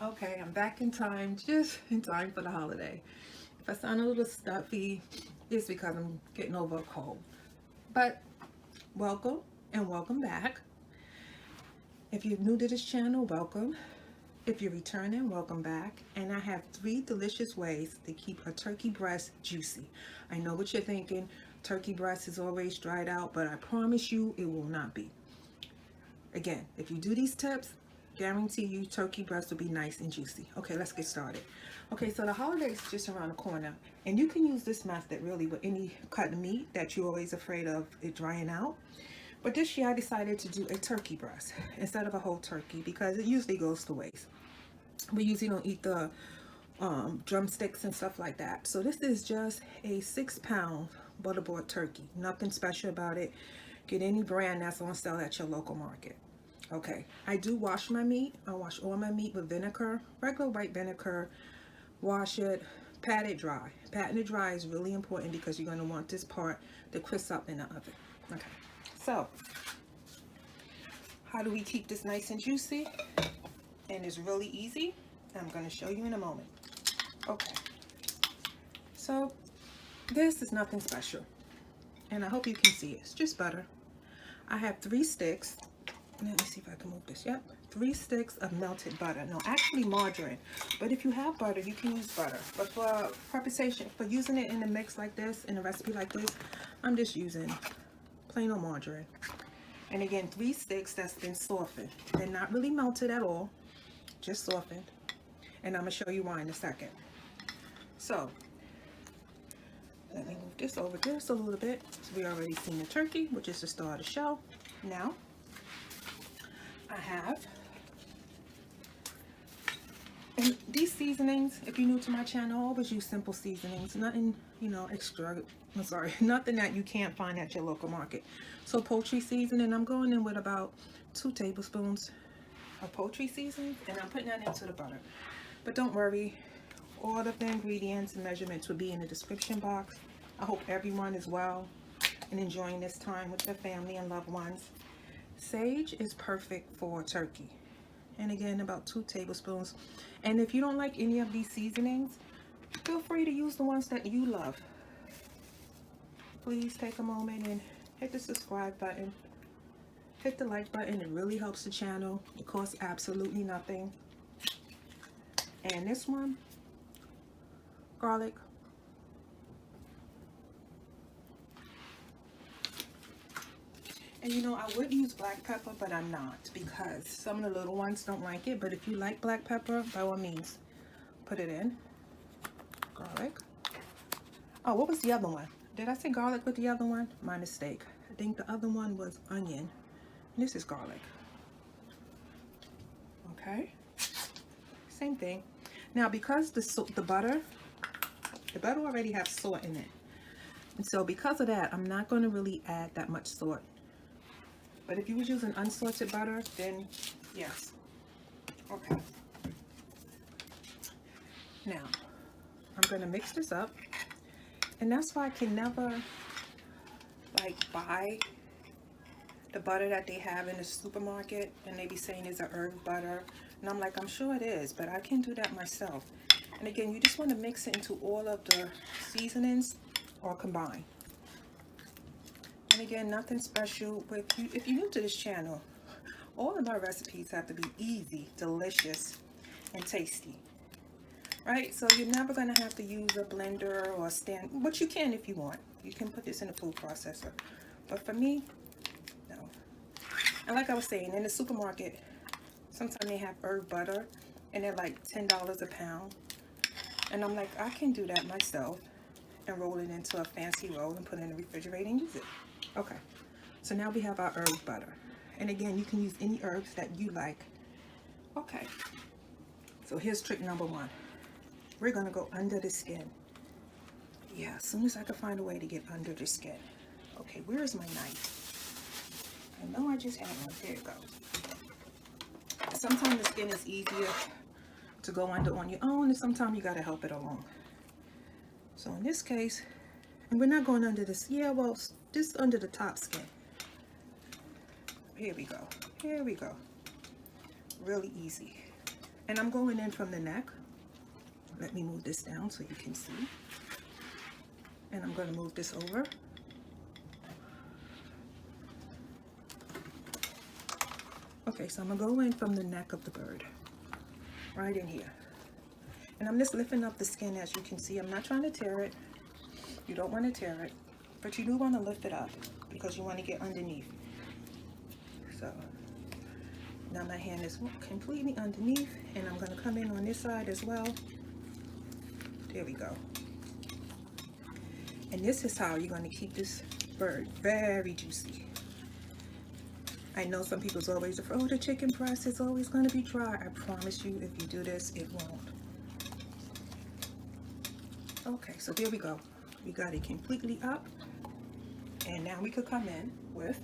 Okay, I'm back in time, just in time for the holiday. If I sound a little stuffy, it's because I'm getting over a cold. But welcome and welcome back. If you're new to this channel, welcome. If you're returning, welcome back. And I have 3 delicious ways to keep a turkey breast juicy. I know what you're thinking. Turkey breast is always dried out, but I promise you it will not be. Again, if you do these tips, guarantee you turkey breast will be nice and juicy. Okay, let's get started. Okay, so the holidays is just around the corner, and you can use this method really with any cut of meat that you're always afraid of it drying out. But this year I decided to do a turkey breast instead of a whole turkey because it usually goes to waste. We usually don't eat the drumsticks and stuff like that. So this is just a 6-pound Butterball turkey. Nothing special about it. Get any brand that's on sale at your local market. Okay, I do wash my meat. I wash all my meat with vinegar, regular white vinegar. Wash it, pat it dry. Patting it dry is really important because you're going to want this part to crisp up in the oven. Okay, so how do we keep this nice and juicy? And it's really easy. I'm going to show you in a moment. Okay, so this is nothing special, and I hope you can see it. It's just butter. I have 3 sticks. Let me see if I can move this. Yep, 3 sticks of melted butter. No, actually margarine. But if you have butter, you can use butter. But for preparation, for using it in a mix like this, in a recipe like this, I'm just using plain old margarine. And again, 3 sticks that's been softened. They're not really melted at all, just softened. And I'm gonna show you why in a second. So let me move this over just a little bit. So we already seen the turkey, which is the star of the show. Now I have, and these seasonings, if you're new to my channel, I always use simple seasonings, nothing, extra, I'm sorry, nothing that you can't find at your local market. So poultry seasoning, I'm going in with about 2 tablespoons of poultry seasoning, and I'm putting that into the butter. But don't worry, all of the ingredients and measurements will be in the description box. I hope everyone is well and enjoying this time with their family and loved ones. Sage is perfect for turkey, and again about 2 tablespoons. And if you don't like any of these seasonings, feel free to use the ones that you love. Please take a moment and hit the subscribe button, hit the like button. It really helps the channel. It costs absolutely nothing. And this one, garlic. And I would use black pepper, but I'm not because some of the little ones don't like it. But if you like black pepper, by all means, put it in. Garlic. Oh, what was the other one? Did I say garlic with the other one? My mistake. I think the other one was onion. This is garlic. Okay. Same thing. Now, because the butter already has salt in it. And so because of that, I'm not going to really add that much salt. But if you was using unsalted butter, then yes. Okay. Now, I'm going to mix this up. And that's why I can never, buy the butter that they have in the supermarket. And they be saying it's a herb butter. And I'm like, I'm sure it is, but I can do that myself. And again, you just want to mix it into all of the seasonings or combine. And again, nothing special with you. If you're new to this channel, all of my recipes have to be easy, delicious, and tasty. Right? So you're never going to have to use a blender or a stand, but you can if you want. You can put this in a food processor. But for me, no. And like I was saying, in the supermarket, sometimes they have herb butter, and they're like $10 a pound. And I'm like, I can do that myself and roll it into a fancy roll and put it in the refrigerator and use it. Okay, so now we have our herb butter. And again, you can use any herbs that you like. Okay, so here's trick number 1. We're gonna go under the skin. Yeah, as soon as I can find a way to get under the skin. Okay, where is my knife? I know I just had one. There it goes. Sometimes the skin is easier to go under on your own, and sometimes you gotta help it along. So in this case, and we're not going under this, just under the top skin. Here we go. Here we go. Really easy. And I'm going in from the neck. Let me move this down so you can see. And I'm going to move this over. Okay, so I'm going to go in from the neck of the bird, right in here. And I'm just lifting up the skin, as you can see. I'm not trying to tear it. You don't want to tear it, but you do want to lift it up because you want to get underneath. So now my hand is completely underneath, and I'm going to come in on this side as well. There we go. And this is how you're going to keep this bird very juicy. I know some people's always afraid, oh, the chicken breast is always going to be dry. I promise you, if you do this, it won't. Okay, so there we go. We got it completely up. And now we could come in with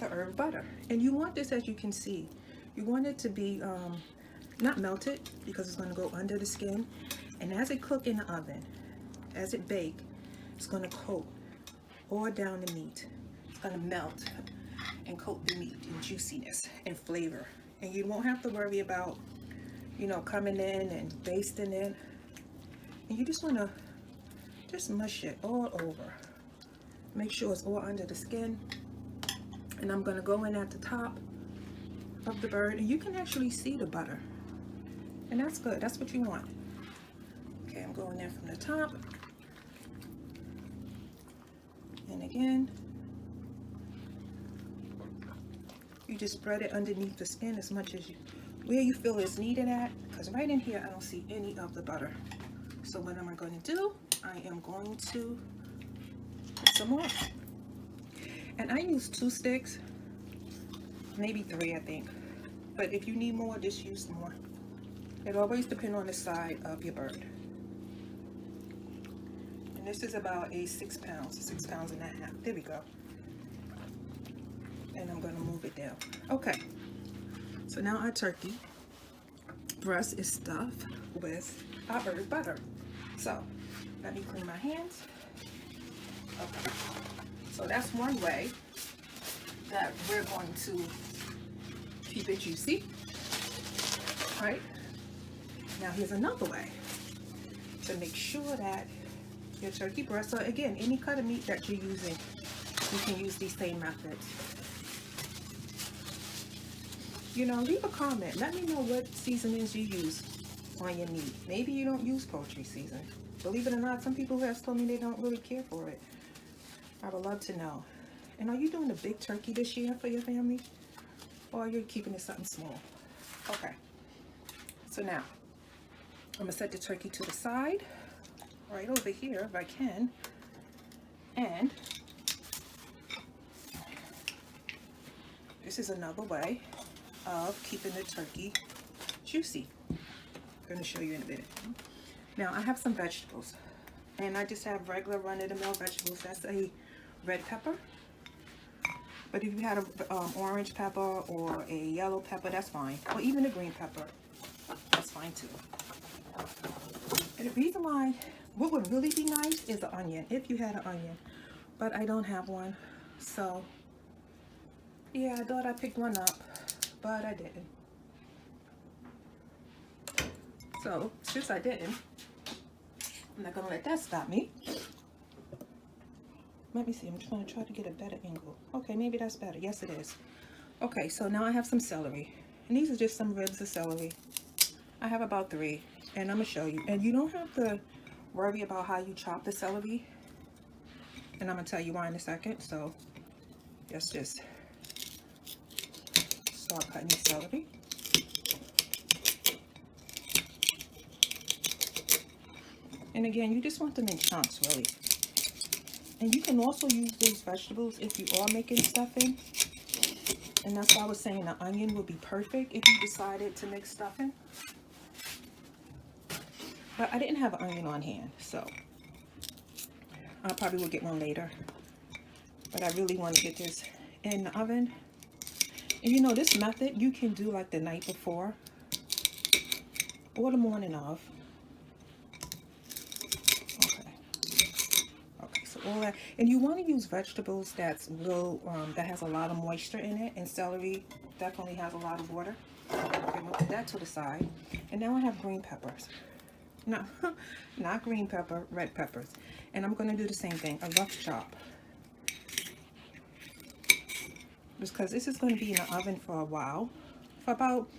the herb butter. And you want this, as you can see, you want it to be not melted, because it's going to go under the skin. And as it cooks in the oven, as it bakes, it's going to coat all down the meat. It's going to melt and coat the meat in juiciness and flavor. And you won't have to worry about, you know, coming in and basting it. And you just want to just mush it all over. Make sure it's all under the skin. And I'm going to go in at the top of the bird, and you can actually see the butter. And that's good. That's what you want. Okay, I'm going in from the top. And again, you just spread it underneath the skin as much as where you feel it's needed at, because right in here I don't see any of the butter. So what am I going to do? I am going to put some more. And I use 2 sticks, maybe 3, I think. But if you need more, just use more. It always depends on the side of your bird. And this is about a 6 pounds, 6 pounds and a half. There we go. And I'm going to move it down. Okay. So now our turkey breast is stuffed with our herb butter. So let me clean my hands. Okay. So that's one way that we're going to keep it juicy. Right? Now here's another way to make sure that your turkey breast, so again, any cut of meat that you're using, you can use these same methods. You know, leave a comment. Let me know what seasonings you use on your meat. Maybe you don't use poultry season. Believe it or not, some people have told me they don't really care for it. I would love to know. And are you doing a big turkey this year for your family? Or are you keeping it something small? Okay. So now, I'm going to set the turkey to the side, right over here if I can. And this is another way of keeping the turkey juicy. I'm going to show you in a minute. Now I have some vegetables, and I just have regular run-of-the-mill vegetables. That's a red pepper, but if you had an orange pepper or a yellow pepper, that's fine, or even a green pepper, that's fine too. And the reason why, what would really be nice is an onion, if you had an onion, but I don't have one. So yeah, I thought I picked one up, but I didn't. So since I didn't, I'm not gonna let that stop me. Let me see, I'm trying to get a better angle. Okay, maybe that's better. Yes, it is. Okay, so now I have some celery, and these are just some ribs of celery. I have about 3, and I'm gonna show you. And you don't have to worry about how you chop the celery, and I'm gonna tell you why in a second. So let's just start cutting the celery. And again, you just want them in chunks, really. And you can also use these vegetables if you are making stuffing. And that's why I was saying the onion would be perfect if you decided to make stuffing. But I didn't have an onion on hand, so I probably will get one later. But I really want to get this in the oven. And you know, this method you can do like the night before or the morning of. Okay, so all that. And you want to use vegetables that's real, that has a lot of moisture in it. And celery definitely has a lot of water. Okay, we'll put that to the side. And now I have green peppers. No, not green pepper, red peppers. And I'm going to do the same thing, a rough chop. Because this is going to be in the oven for a while. For about,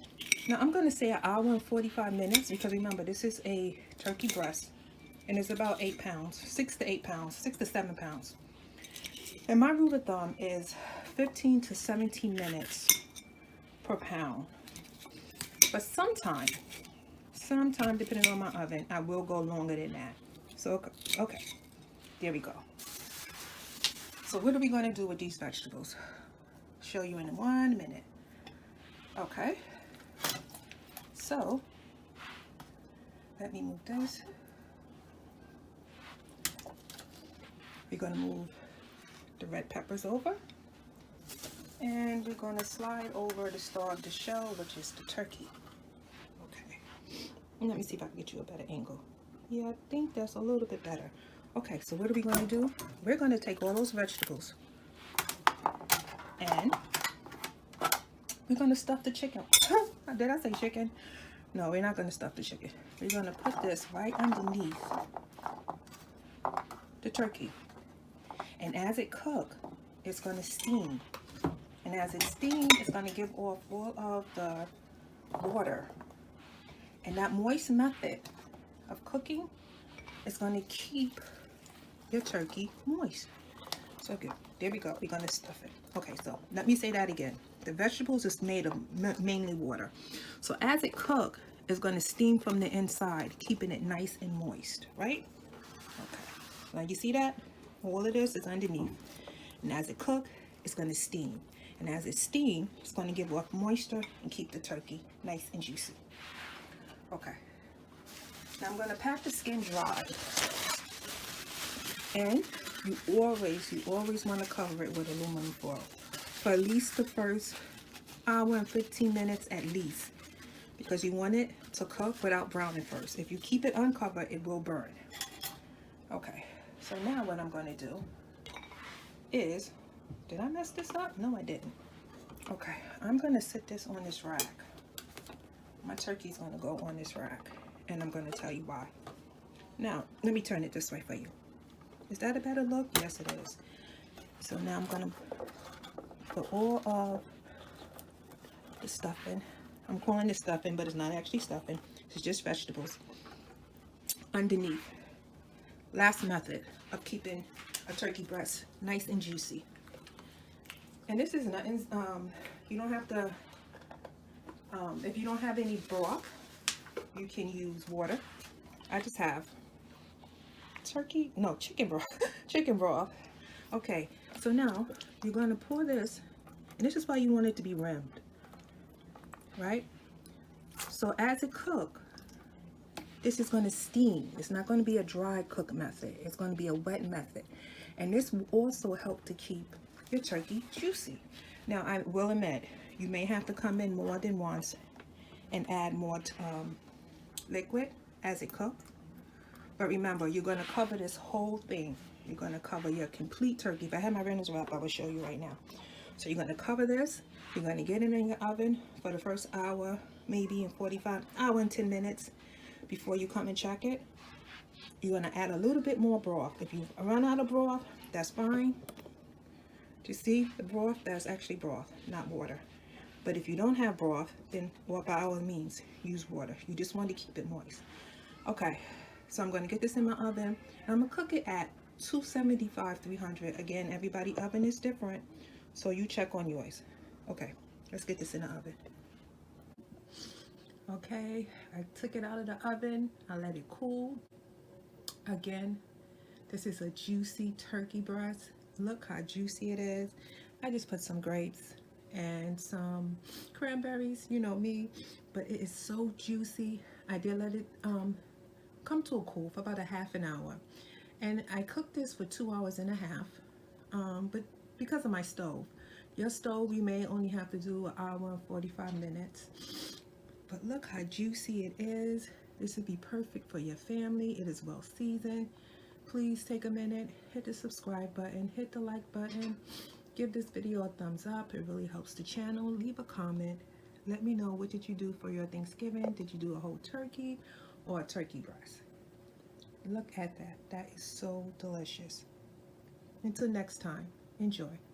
now I'm going to say an hour and 45 minutes. Because remember, this is a turkey breast. And it's about 8 pounds, 6 to 8 pounds, 6 to 7 pounds. And my rule of thumb is 15 to 17 minutes per pound. But sometime depending on my oven, I will go longer than that. So, okay, there we go. So what are we going to do with these vegetables? Show you in 1 minute. Okay, so let me move this. We're going to move the red peppers over, and we're going to slide over the star of the show, which is the turkey. Okay, and let me see if I can get you a better angle. Yeah, I think that's a little bit better. Okay, so what are we going to do? We're going to take all those vegetables and we're going to stuff the chicken. Did I say chicken? No, we're not going to stuff the chicken. We're going to put this right underneath the turkey. And as it cooks, it's going to steam. And as it steams, it's going to give off all of the water. And that moist method of cooking is going to keep your turkey moist. So good. There we go. We're going to stuff it. Okay, so let me say that again. The vegetables is made of mainly water. So as it cooks, it's going to steam from the inside, keeping it nice and moist, right? Okay. Now you see that? All of this is underneath. And as it cooks, it's going to steam. And as it steams, it's going to give off moisture and keep the turkey nice and juicy. Okay. Now I'm going to pat the skin dry. And you always want to cover it with aluminum foil for at least the first hour and 15 minutes at least, because you want it to cook without browning first. If you keep it uncovered, it will burn. Okay, so now what I'm going to do is, did I mess this up? No, I didn't. Okay, I'm going to sit this on this rack. My turkey's going to go on this rack, and I'm going to tell you why. Now, let me turn it this way for you. Is that a better look? Yes, it is. So now I'm going to put all of the stuffing. I'm calling it stuffing, but it's not actually stuffing. It's just vegetables underneath. Last method of keeping a turkey breast nice and juicy. And this is nothing, you don't have to, if you don't have any broth, you can use water. I just have chicken broth. Chicken broth. Okay, so now you're going to pour this, and this is why you want it to be rimmed, right? So as it cooks, this is going to steam. It's not going to be a dry cook method. It's going to be a wet method. And this will also help to keep your turkey juicy. Now, I will admit, you may have to come in more than once and add more liquid as it cooks. But remember, you're going to cover this whole thing. You're going to cover your complete turkey. If I had my Reynolds wrap, I will show you right now. So you're going to cover this. You're going to get it in your oven for the first hour, maybe in 45, hour and 10 minutes before you come and check it. You're going to add a little bit more broth. If you run out of broth, that's fine. Do you see the broth? That's actually broth, not water. But if you don't have broth, then by all means, use water. You just want to keep it moist. Okay. So I'm going to get this in my oven, and I'm going to cook it at 275, 300. Again, everybody's oven is different, so you check on yours. Okay, let's get this in the oven. Okay, I took it out of the oven. I let it cool. Again, this is a juicy turkey breast. Look how juicy it is. I just put some grapes and some cranberries, you know me, but it is so juicy. I did let it come to a cool for about a half an hour, and I cooked this for 2 hours and a half, but because of my stove, your stove, you may only have to do an hour and 45 minutes. But look how juicy it is. This would be perfect for your family. It is well seasoned. please take a minute, hit the subscribe button, hit the like button, give this video a thumbs up. It really helps the channel. Leave a comment. Let me know, what did you do for your Thanksgiving? Did you do a whole turkey or a turkey breast? Look at that. That is so delicious. Until next time, enjoy.